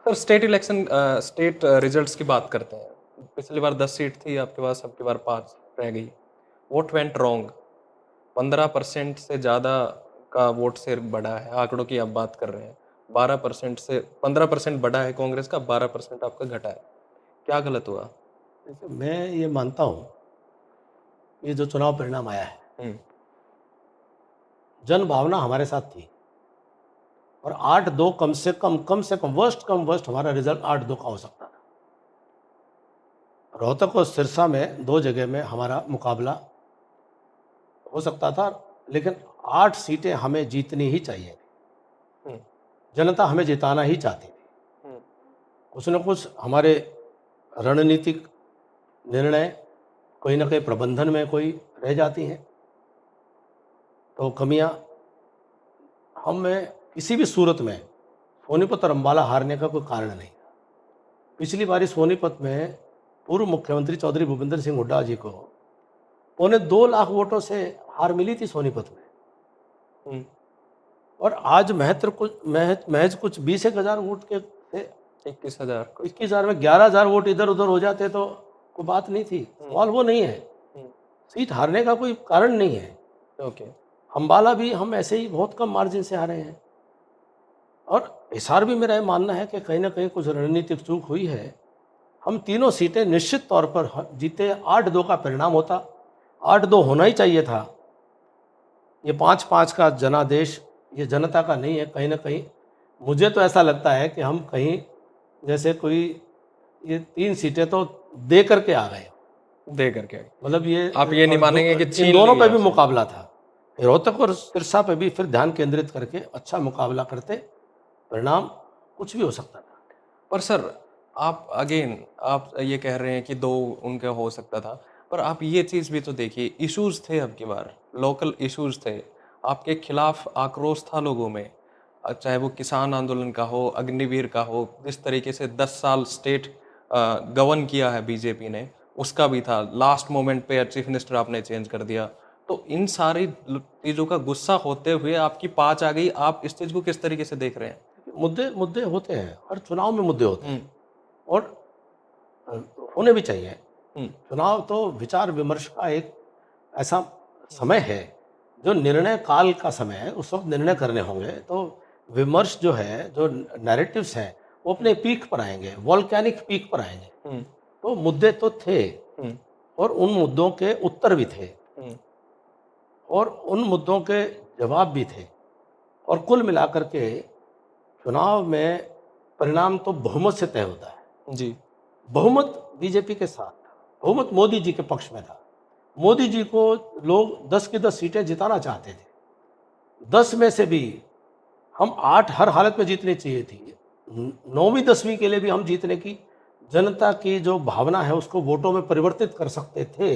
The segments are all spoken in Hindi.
सर स्टेट रिजल्ट्स की बात करते हैं। पिछली बार 10 सीट थी आपके पास, अब की बार 5 रह गई। What went wrong? 15% से ज़्यादा का वोट शेयर बढ़ा है, आंकड़ों की आप बात कर रहे हैं। 12% से 15% बढ़ा है कांग्रेस का, 12% आपका घटा है। क्या गलत हुआ? देखिए, मैं ये मानता हूँ, ये जो चुनाव परिणाम आया है, हुँ, जन भावना हमारे साथ थी और 8-2 कम से कम वर्स्ट हमारा रिजल्ट 8-2 का हो सकता था। रोहतक और सिरसा में 2 जगह में हमारा मुकाबला हो सकता था, लेकिन 8 सीटें हमें जीतनी ही चाहिए थी। हुँ, जनता हमें जिताना ही चाहती थी। हुँ, कुछ न कुछ हमारे रणनीतिक निर्णय कहीं न कहीं प्रबंधन में कोई रह जाती हैं, तो कमियाँ हमें किसी भी सूरत में सोनीपत और अम्बाला हारने का कोई कारण नहीं था। पिछली बारी सोनीपत में पूर्व मुख्यमंत्री चौधरी भूपेंद्र सिंह हुड्डा जी को पौने 2 लाख वोटों से हार मिली थी सोनीपत में, हुँ, और आज महज कुछ 20 एक हज़ार वोट के थे। 21,000 कुछ। 21,000 में 11,000 वोट इधर-उधर हो जाते तो कोई बात नहीं थी। हुँ, सवाल वो नहीं है, हुँ, सीट हारने का कोई कारण नहीं है। ओके। अम्बाला भी हम ऐसे ही बहुत कम मार्जिन से हारे हैं, और हिसार भी मेरा ये मानना है कि कहीं न कहीं कुछ रणनीतिक चूक हुई है। हम तीनों सीटें निश्चित तौर पर जीते, 8-2 का परिणाम होता, 8-2 होना ही चाहिए था। ये 5-5 का जनादेश ये जनता का नहीं है। कहीं न कहीं मुझे तो ऐसा लगता है कि हम कहीं जैसे कोई ये 3 सीटें तो दे करके आ गए। दे करके आए। मतलब ये आप ये नहीं और मानेंगे कि इन छीन दोनों ली पे भी आपसे? मुकाबला था। रोहतक और सिरसा पे भी फिर ध्यान केंद्रित करके अच्छा मुकाबला करते, परिणाम कुछ भी हो सकता था। पर सर, आप ये कह रहे हैं कि 2 उनका हो सकता था, पर आप ये चीज़ भी तो देखिए, इश्यूज़ थे अब की बार, लोकल इश्यूज़ थे। आपके खिलाफ आक्रोश था लोगों में। चाहे वो किसान आंदोलन का हो, अग्निवीर का हो, जिस तरीके से 10 साल स्टेट गवर्न किया है बीजेपी ने, उसका भी था। लास्ट मोमेंट पे चीफ मिनिस्टर आपने चेंज कर दिया। तो इन सारी चीज़ों का गुस्सा होते हुए आपकी 5 आ गई, आप इस चीज़ को किस तरीके से देख रहे हैं? मुद्दे मुद्दे होते हैं, हर चुनाव में मुद्दे होते हुँ, हैं, और अ, होने भी चाहिए। हुँ, चुनाव तो विचार विमर्श का एक ऐसा हुँ, समय है, जो निर्णय काल का समय है, उस वक़्त निर्णय करने होंगे, तो विमर्श जो है, जो नैरेटिव्स हैं, वो हुँ, अपने पीक पर आएँगे, वोल्केनिक पीक पर आएँगे। हुँ, तो मुद्दे तो थे, हुँ, और उन मुद्दों के उत्तर भी थे, हुँ, और उन मुद्दों के जवाब भी थे, और कुल मिलाकर के चुनाव में परिणाम तो बहुमत से तय होता है। जी, बहुमत बीजेपी के साथ था, बहुमत मोदी जी के पक्ष में था। मोदी जी को लोग 10 की 10 सीटें जिताना चाहते थे। 10 में से भी हम 8 हर हालत में जीतनी चाहिए थी। 9वीं 10वीं के लिए भी हम जीतने की जनता की जो भावना है उसको वोटों में परिवर्तित कर सकते थे,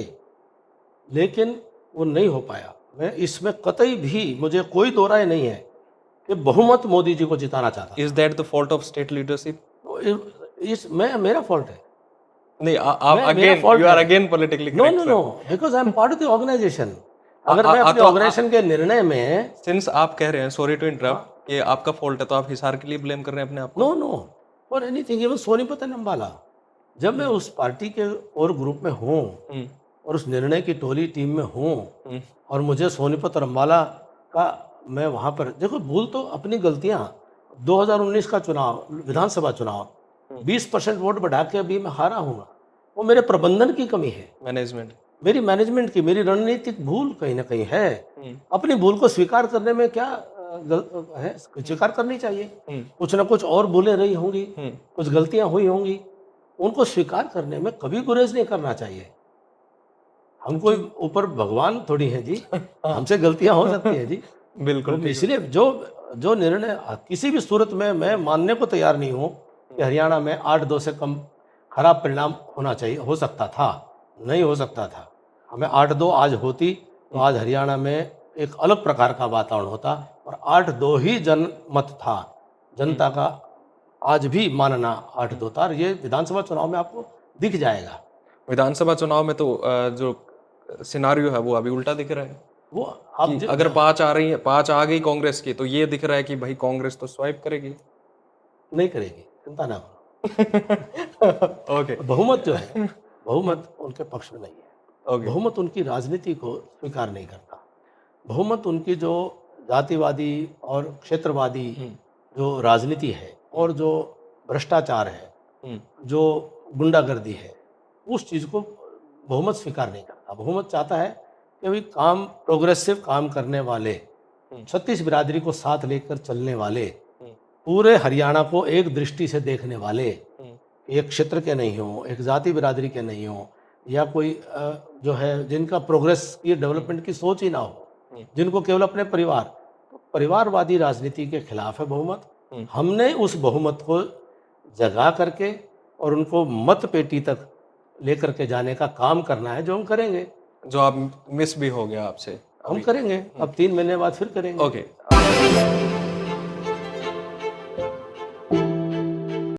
लेकिन वो नहीं हो पाया। मैं इसमें कतई भी मुझे कोई दो राय नहीं है कि बहुमत मोदी जी को जिताना चाहता इज़ था। That the fault of state leadership? तो इस मैं मेरा फॉल्ट है। नहीं, आप मैं मेरा अगेन फॉल्ट यू आर है। Again politically no, correct no, no, sir. Because I am part of the organization. अगर मैं अपने तो ऑर्गेनाइजेशन के निर्णय में सिंस आप कह रहे हैं, सॉरी टू इंटरप्ट, हाँ, कि आपका फॉल्ट है, तो आप हिसार के लिए ब्लेम कर रहे हैं अपने आप को? No, no, for anything, even Sonipat and Ambala. जब मैं हुँ, उस पार्टी के और ग्रुप में हूँ, हुँ, और उस निर्णय की टोली टीम में हूँ, हुँ, और मुझे सोनीपत और अम्बाला का, मैं वहाँ पर देखो, भूल तो अपनी गलतियाँ। 2019 का चुनाव, हुँ, विधानसभा चुनाव, हुँ, 20% वोट बढ़ा के अभी मैं हारा हूँ ना, वो मेरे प्रबंधन की कमी है, मैनेजमेंट। मेरी मैनेजमेंट की, मेरी रणनीतिक भूल कहीं न कहीं है। हुँ, अपनी भूल को स्वीकार करने में क्या है, हुँ, स्वीकार करनी चाहिए। हुँ, कुछ न कुछ और भूलें रही होंगी, हुँ, कुछ गलतियाँ हुई होंगी, उनको स्वीकार करने में कभी गुरेज़ नहीं करना चाहिए। हम कोई जी। ऊपर भगवान थोड़ी हैं जी, हाँ। हमसे गलतियाँ हो सकती हैं जी। बिल्कुल तो ठीक है। इसलिए जो जो निर्णय किसी भी सूरत में मैं हुँ, मानने को तैयार नहीं हूँ कि हुँ, हरियाणा में 8-2 से कम खराब परिणाम होना चाहिए, हो सकता था, नहीं हो सकता था। हमें 8-2 आज होती, तो हुँ, आज हरियाणा में एक अलग प्रकार का वातावरण होता, और 8-2 ही जनमत था। हुँ, जनता का आज भी मानना हुँ। 8-2 था, और ये विधानसभा चुनाव में आपको दिख जाएगा। विधानसभा चुनाव में तो जो सिनेरियो है वो अभी उल्टा दिख रहा है, वो आप कि अगर 5 आ रही है, 5 आ गई कांग्रेस की, तो ये दिख रहा है कि भाई कांग्रेस तो स्वाइप करेगी। नहीं करेगी। चिंता ना करो। ओके, बहुमत जो है, बहुमत उनके पक्ष में नहीं है। ओके। बहुमत उनकी राजनीति को स्वीकार नहीं करता। बहुमत उनकी जो जातिवादी और क्षेत्रवादी हुँ, जो राजनीति है और जो भ्रष्टाचार है, हुँ, जो गुंडागर्दी है, उस चीज़ को बहुमत स्वीकार नहीं करता। बहुमत चाहता है कि भाई काम प्रोग्रेसिव काम करने वाले, हुँ, 36 बिरादरी को साथ लेकर चलने वाले, हुँ, पूरे हरियाणा को एक दृष्टि से देखने वाले, हुँ, एक क्षेत्र के नहीं हों, एक जाति बिरादरी के नहीं हों, या कोई जो है जिनका प्रोग्रेस की हुँ, डेवलपमेंट की सोच ही ना हो, हुँ, जिनको केवल अपने परिवार, तो परिवारवादी राजनीति के खिलाफ है बहुमत। हुँ। हमने उस बहुमत को जगा करके और उनको मत पेटी तक लेकर के जाने का काम करना है, जो हम करेंगे। जो आप मिस भी हो गया आपसे हम अभी। करेंगे, हुँ, अब 3 महीने बाद फिर करेंगे। ओके।